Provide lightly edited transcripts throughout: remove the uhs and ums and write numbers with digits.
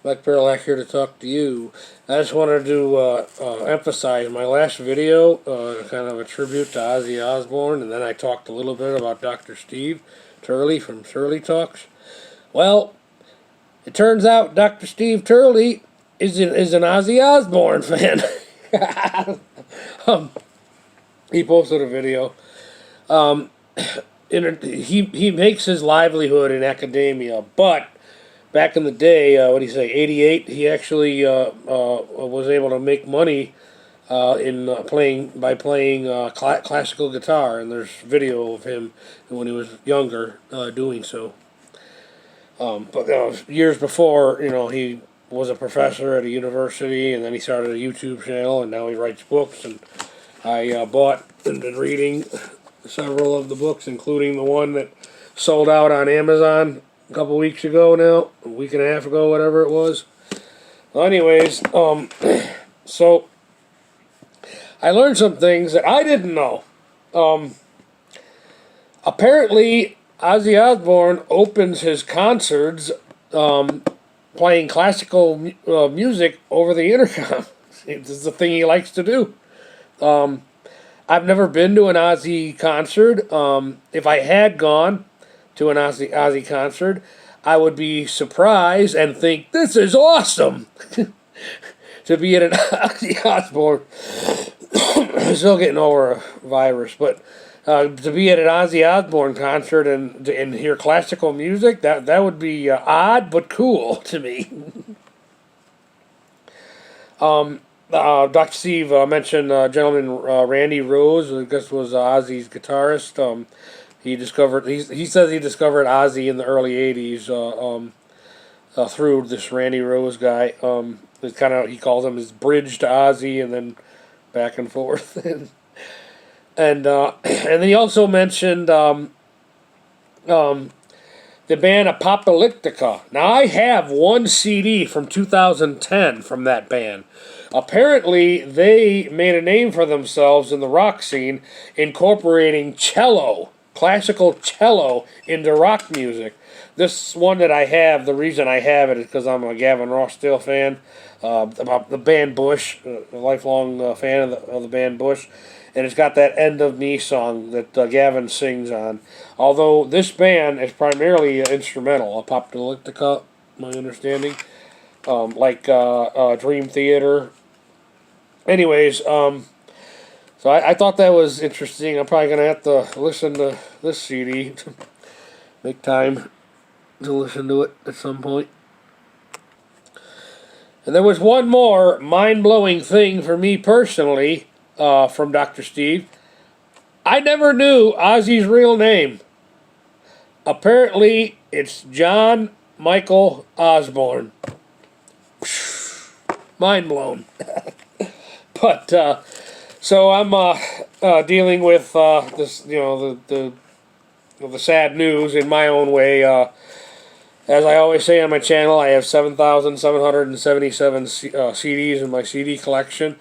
Mike Perlack here to talk to you. I just wanted to emphasize my last video, kind of a tribute to Ozzy Osbourne, and then I talked a little bit about Dr. Steve Turley from Turley Talks. Well, it turns out Dr. Steve Turley is an Ozzy Osbourne fan. He posted a video. He makes his livelihood in academia, but back in the day, what do you say, 88, he actually was able to make money by playing classical guitar, and there's video of him when he was younger doing so. But years before, he was a professor at a university, and then he started a YouTube channel, and now he writes books, and I bought and been reading several of the books, including the one that sold out on Amazon a couple weeks ago now, a week and a half ago, whatever it was. Well, anyways, so I learned some things that I didn't know. Apparently, Ozzy Osbourne opens his concerts playing classical music over the intercom. This is the thing he likes to do. I've never been to an Ozzy concert. If I had gone to an Ozzy concert, I would be surprised and think, this is awesome! To be at an Ozzy Osbourne, still getting over a virus, but to be at an Ozzy Osbourne concert and hear classical music, that would be odd but cool to me. Dr. Steve mentioned a gentleman, Randy Rose, I guess was Ozzy's guitarist. He says he discovered Ozzy in the early 80s through this Randy Rose guy. He calls him his bridge to Ozzy, and then back and forth. and then he also mentioned the band Apocalyptica. Now, I have one CD from 2010 from that band. Apparently, they made a name for themselves in the rock scene, incorporating cello, classical cello, into rock music. This one that I have, the reason I have it is because I'm a Gavin Rossdale fan, about the band Bush, a lifelong fan of the band Bush, and it's got that End of Me song that Gavin sings on. Although this band is primarily instrumental, Apocalyptica, my understanding, like Dream Theater. Anyways, so I thought that was interesting. I'm probably going to have to listen to this CD, make time to listen to it at some point. And there was one more mind-blowing thing for me personally from Dr. Steve. I never knew Ozzy's real name. Apparently, it's John Michael Osbourne. Mind blown. But so I'm dealing with this, the sad news in my own way. As I always say on my channel, I have 7,777 CDs in my CD collection,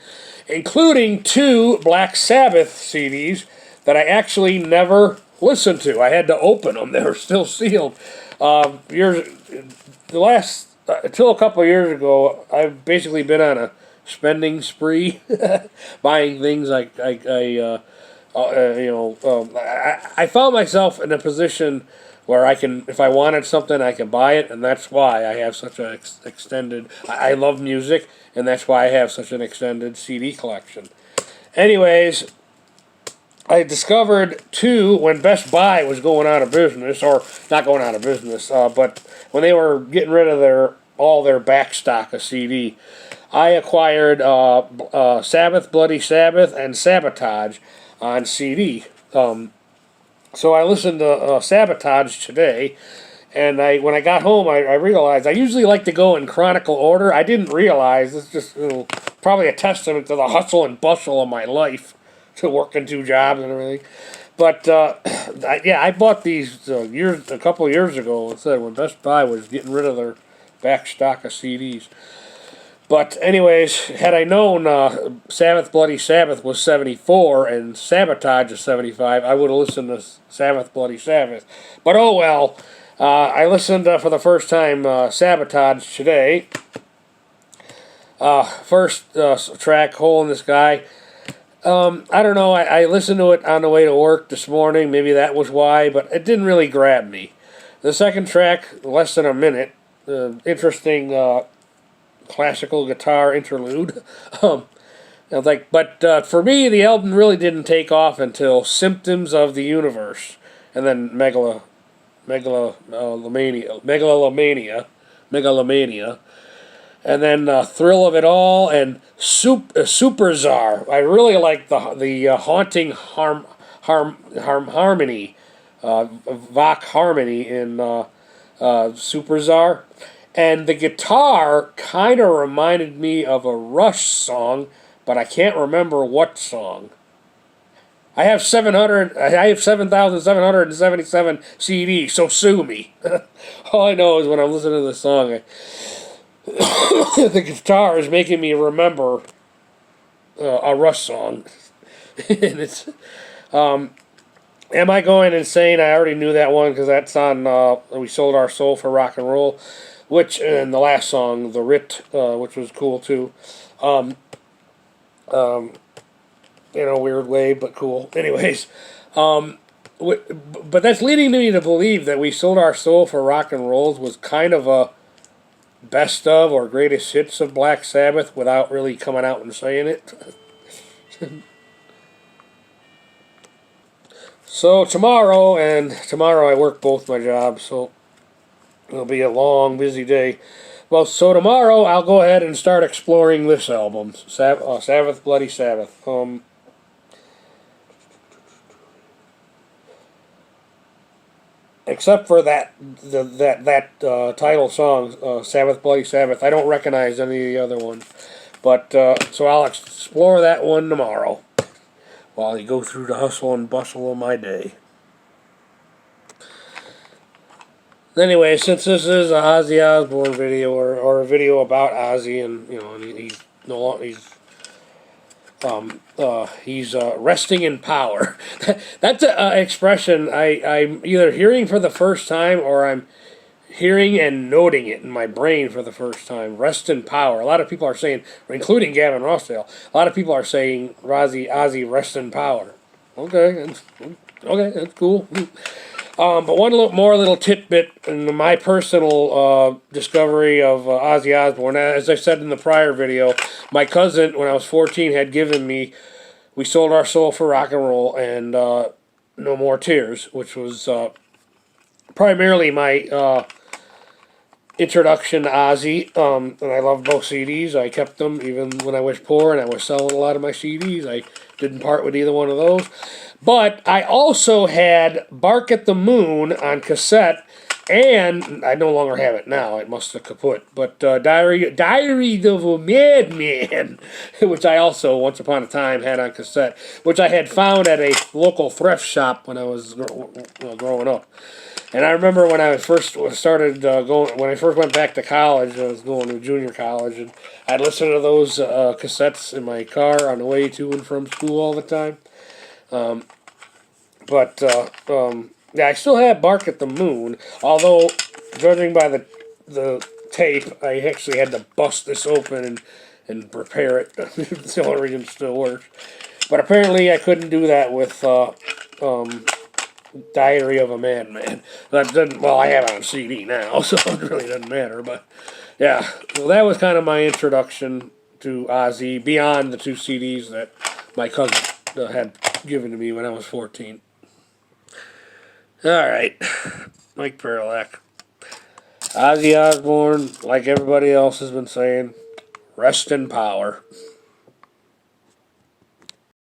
including 2 Black Sabbath CDs that I actually never listened to. I had to open them; they were still sealed. Until a couple of years ago, I've basically been on a spending spree, buying things I found myself in a position where I can, if I wanted something, I can buy it, and that's why I have such an extended. I love music, and that's why I have such an extended CD collection. Anyways, I discovered 2 when Best Buy was going out of business, or not going out of business, but when they were getting rid of all their back stock of CD. I acquired Sabbath, Bloody Sabbath, and Sabotage on CD. So I listened to Sabotage today, and when I got home, I realized I usually like to go in chronicle order. I didn't realize, it's just probably a testament to the hustle and bustle of my life, to working 2 jobs and everything. But I bought these a couple of years ago, when Best Buy was getting rid of their back stock of CDs. But anyways, had I known Sabbath Bloody Sabbath was 74 and Sabotage is 75, I would have listened to Sabbath Bloody Sabbath. But oh well, I listened for the first time Sabotage today. First track, Hole in the Sky. I don't know, I listened to it on the way to work this morning. Maybe that was why, but it didn't really grab me. The second track, less than a minute, interesting classical guitar interlude. But for me, the album really didn't take off until Symptoms of the Universe, and then Megalomania, and then Thrill of It All, and Super Czar. I really like the haunting harmony, Bach harmony in Super Czar, and the guitar kind of reminded me of a Rush song, but I can't remember what song. I have 7,777 CDs, so sue me. All I know is when I'm listening to this song, the guitar is making me remember a Rush song. And it's, Am I Going Insane? I already knew that one because that's on We Sold Our Soul for Rock and Roll, and the last song, The Writ, which was cool too. In a weird way, but cool. Anyways, but that's leading me to believe that We Sold Our Soul for Rock and Rolls was kind of a best of or greatest hits of Black Sabbath without really coming out and saying it. So tomorrow I work both my jobs, so it'll be a long, busy day. Well, so tomorrow I'll go ahead and start exploring this album, Sabbath, Bloody Sabbath. Except for that title song, Sabbath, Bloody Sabbath, I don't recognize any of the other ones. But so I'll explore that one tomorrow while I go through the hustle and bustle of my day. Anyway, since this is a Ozzy Osbourne video or a video about Ozzy, and he's resting in power. That's an expression I'm either hearing for the first time or I'm hearing and noting it in my brain for the first time. Rest in power. A lot of people are saying, including Gavin Rossdale, a lot of people are saying Ozzy rest in power. Okay, that's cool. But one little tidbit in my personal discovery of Ozzy Osbourne, as I said in the prior video, my cousin, when I was 14, had given me We Sold Our Soul for Rock and Roll and No More Tears, which was primarily my introduction to Ozzy, and I loved both CDs. I kept them even when I was poor and I was selling a lot of my CDs. I didn't part with either one of those. But I also had Bark at the Moon on cassette, and I no longer have it now. It must have kaput. But Diary of a Madman, which I also, once upon a time, had on cassette, which I had found at a local thrift shop when I was growing up. And I remember when I first when I first went back to college, I was going to junior college, and I'd listen to those cassettes in my car on the way to and from school all the time. Yeah, I still have Bark at the Moon, although, judging by the tape, I actually had to bust this open and repair it. It's the only reason it still works. But apparently I couldn't do that with Diary of a Madman. That didn't. Well, I have it on CD now, so it really doesn't matter. But yeah, well, that was kind of my introduction to Ozzy beyond the two CDs that my cousin had given to me when I was 14. All right, Mike Perlak. Ozzy Osbourne, like everybody else has been saying, rest in power.